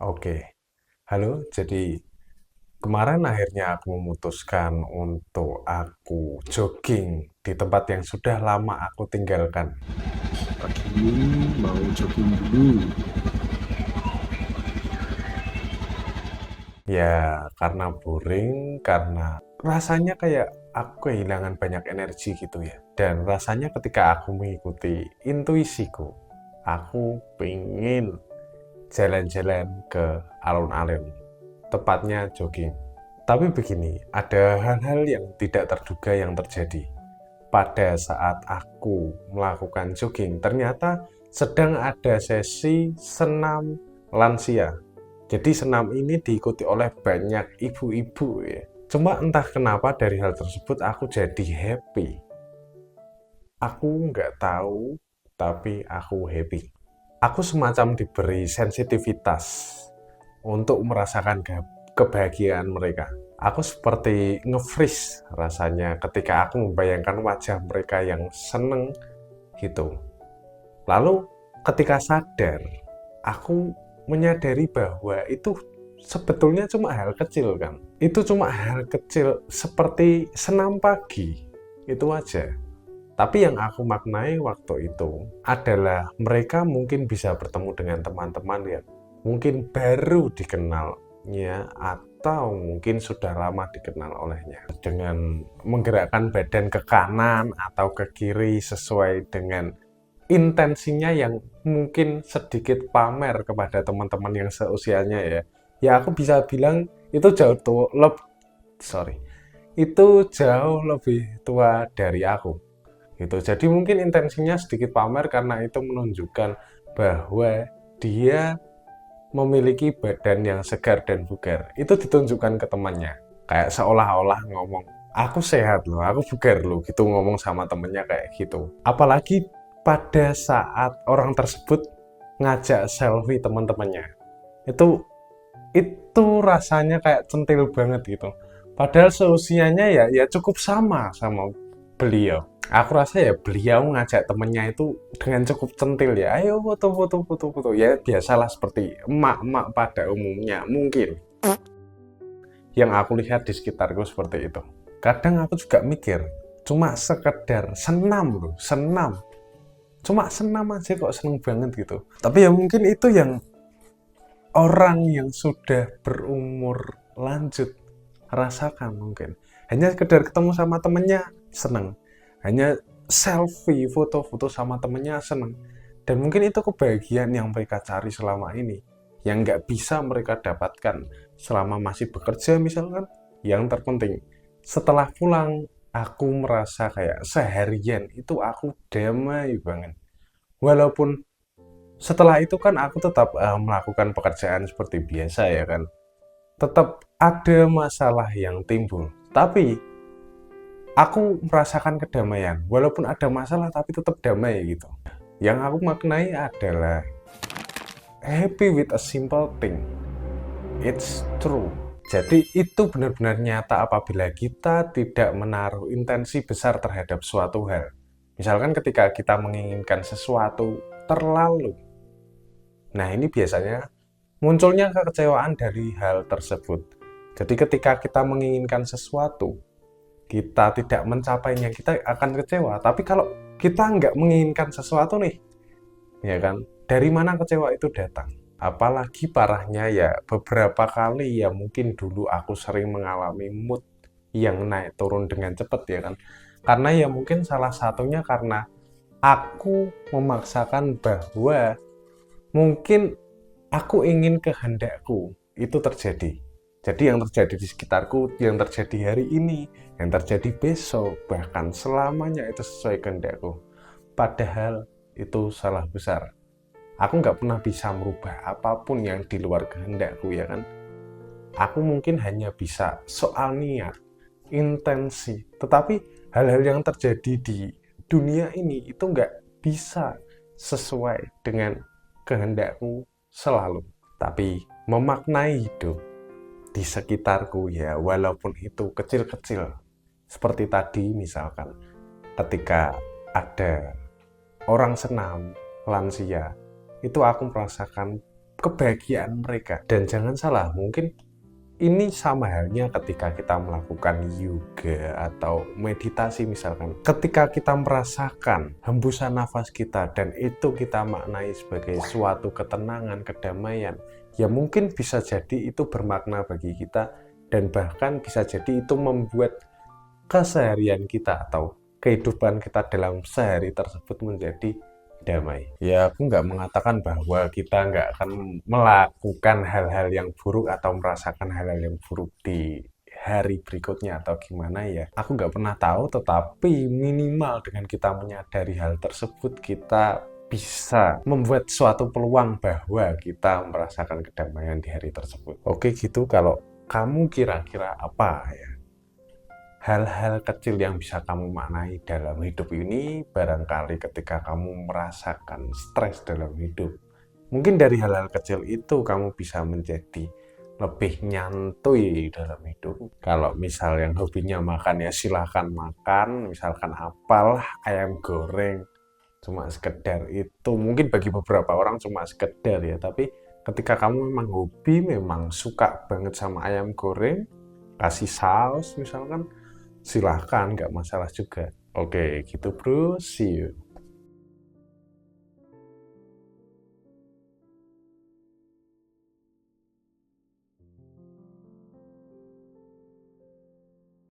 Oke, halo. Jadi kemarin akhirnya aku memutuskan untuk aku jogging di tempat yang sudah lama aku tinggalkan. Pagi ini mau jogging dulu. Ya, karena boring, karena rasanya kayak aku kehilangan banyak energi gitu ya. Dan rasanya ketika aku mengikuti intuisiku, aku pengen jalan-jalan ke alun-alun, tepatnya jogging. Tapi begini, ada hal-hal yang tidak terduga yang terjadi. Pada saat aku melakukan jogging, ternyata sedang ada sesi senam lansia. Jadi senam ini diikuti oleh banyak ibu-ibu ya. Cuma entah kenapa dari hal tersebut aku jadi happy. Aku nggak tahu, tapi aku happy. Aku semacam diberi sensitivitas untuk merasakan kebahagiaan mereka. Aku seperti nge-freeze rasanya ketika aku membayangkan wajah mereka yang seneng gitu. Lalu ketika sadar, aku menyadari bahwa itu sebetulnya cuma hal kecil kan. Itu cuma hal kecil seperti senam pagi, itu aja. Tapi yang aku maknai waktu itu adalah mereka mungkin bisa bertemu dengan teman-teman yang mungkin baru dikenalnya atau mungkin sudah lama dikenal olehnya. Dengan menggerakkan badan ke kanan atau ke kiri sesuai dengan intensinya yang mungkin sedikit pamer kepada teman-teman yang seusianya ya. Ya aku bisa bilang itu sorry, itu jauh lebih tua dari aku gitu. Jadi mungkin intensinya sedikit pamer karena itu menunjukkan bahwa dia memiliki badan yang segar dan bugar. Itu ditunjukkan ke temannya. Kayak seolah-olah ngomong, aku sehat loh, aku bugar loh gitu, ngomong sama temennya kayak gitu. Apalagi pada saat orang tersebut ngajak selfie teman-temannya. Itu itu rasanya kayak centil banget gitu. Padahal seusianya ya cukup sama beliau. Aku rasa ya beliau ngajak temennya itu dengan cukup centil ya. Ayo foto, foto, foto. Ya biasalah seperti emak-emak pada umumnya mungkin. Yang aku lihat di sekitarku seperti itu. Kadang aku juga mikir, cuma sekedar senam loh, senam. Cuma senam aja kok seneng banget gitu. Tapi ya mungkin itu yang orang yang sudah berumur lanjut rasakan mungkin. Hanya sekedar ketemu sama temennya seneng. Hanya selfie, foto-foto sama temennya seneng. Dan mungkin itu kebahagiaan yang mereka cari selama ini. Yang nggak bisa mereka dapatkan selama masih bekerja misalkan. Yang terpenting, setelah pulang, aku merasa kayak seharian itu aku damai banget. Walaupun setelah itu kan aku tetap melakukan pekerjaan seperti biasa ya kan. Tetap ada masalah yang timbul. Tapi aku merasakan kedamaian. Walaupun ada masalah tapi tetap damai gitu. Yang aku maknai adalah happy with a simple thing. It's true. Jadi itu benar-benar nyata apabila kita tidak menaruh intensi besar terhadap suatu hal. Misalkan ketika kita menginginkan sesuatu terlalu. Nah ini biasanya munculnya kekecewaan dari hal tersebut. Jadi ketika kita menginginkan sesuatu, kita tidak mencapainya, kita akan kecewa. Tapi kalau kita nggak menginginkan sesuatu nih, ya kan, dari mana kecewa itu datang? Apalagi parahnya ya beberapa kali ya mungkin dulu aku sering mengalami mood yang naik turun dengan cepat ya kan. Karena ya mungkin salah satunya karena aku memaksakan bahwa mungkin aku ingin kehendakku itu terjadi. Jadi yang terjadi di sekitarku, yang terjadi hari ini, yang terjadi besok, bahkan selamanya itu sesuai kehendakku. Padahal itu salah besar. Aku nggak pernah bisa merubah apapun yang di luar kehendakku ya kan. Aku mungkin hanya bisa soal niat, intensi. Tetapi hal-hal yang terjadi di dunia ini itu nggak bisa sesuai dengan kehendakku selalu. Tapi memaknai hidup di sekitarku ya walaupun itu kecil-kecil. Seperti tadi misalkan ketika ada orang senam lansia, itu aku merasakan kebahagiaan mereka. Dan jangan salah, mungkin ini sama halnya ketika kita melakukan yoga atau meditasi misalkan. Ketika kita merasakan hembusan nafas kita dan itu kita maknai sebagai suatu ketenangan, kedamaian, ya mungkin bisa jadi itu bermakna bagi kita dan bahkan bisa jadi itu membuat keseharian kita atau kehidupan kita dalam sehari tersebut menjadi damai. Ya, aku nggak mengatakan bahwa kita nggak akan melakukan hal-hal yang buruk atau merasakan hal-hal yang buruk di hari berikutnya atau gimana ya. Aku nggak pernah tahu, tetapi minimal dengan kita menyadari hal tersebut, kita bisa membuat suatu peluang bahwa kita merasakan kedamaian di hari tersebut. Oke gitu, kalau kamu kira-kira apa ya? Hal-hal kecil yang bisa kamu maknai dalam hidup ini barangkali ketika kamu merasakan stres dalam hidup. Mungkin dari hal-hal kecil itu kamu bisa menjadi lebih nyantui dalam hidup. Kalau misal yang hobinya makan ya silahkan makan, misalkan apalah ayam goreng, cuma sekedar itu. Mungkin bagi beberapa orang cuma sekedar ya, tapi ketika kamu memang hobi, memang suka banget sama ayam goreng, kasih saus misalkan, silahkan, nggak masalah juga. Oke, gitu bro, see you.